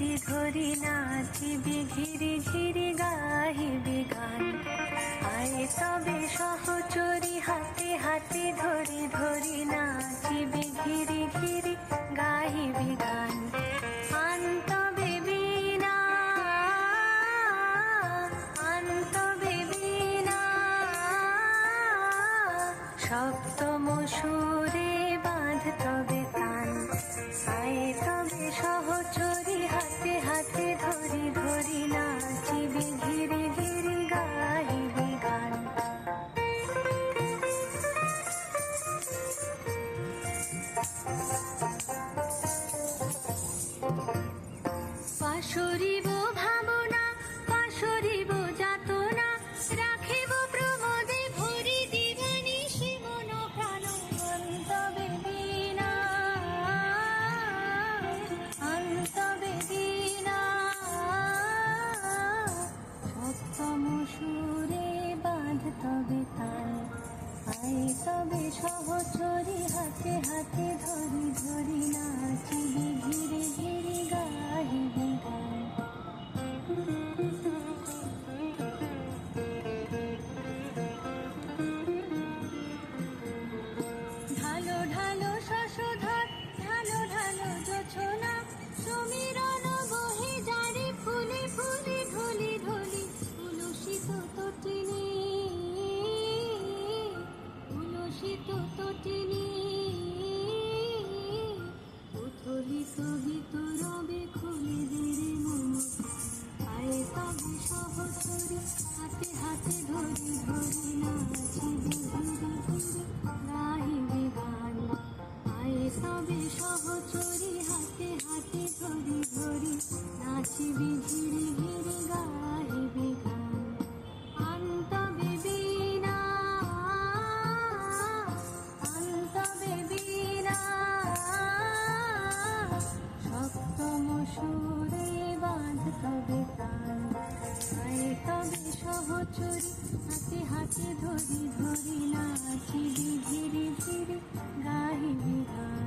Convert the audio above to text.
ধরি ধরি নাচিবি ঘিরি ঘিরি গাহিবি গান। আয় তবে সহচরি হাতে হাতে ধরি ধরি নাচিবি ঘিরি ঘিরি গাহিবি গান। আনতবে বীণা আনতবে বীণা সপ্তম সুরে বাঁধ তবে তান। আয় তবে সহচরি হাতে হাতে ধরি ধরি নাচিবি ঘিরি ঘিরি গাহিবি গান। পাশরিব ভাবনা পাশরিব যাতনা রাখিব প্রমোদে ভরি দিবানিশি মন প্রাণ। অন্তবে বীণা অন্তবে বীণা সপ্তম সুরে বাঁধ তবে তান। আয় তবে সহচরি হাতে হাতে ধরি ধরি নাচিবি ঘিরে ঘিরে গাহিবি গান। ঢালো ঢালো শশধর ঢালো ঢালো জোছনা সমীরণ বহে জারি ফুলে ফুলে ঢলি ঢলি উলসিত তটিনী উলসিত তটিনী উথলিত ভিতরবে খুলে দিরে মন। আয় তবে সহচরি হাতে হাতে ধরি ধরি নাচিবি ঘিরে ঘিরে গাহিবি গান। আয় তবে সহচরি হাতে হাতে ধরি ধরি নাচিবি ঘিরে ঘিরে গাহিবি গান। আনতবে বীণা আনতবে বীণা সপ্তম সুরে বাঁধ তবে তান। আয় তবে সহচরি হাতে হাতে ধরি ধরি নাচিবি ধীরে ধীরে গাহিবি গান।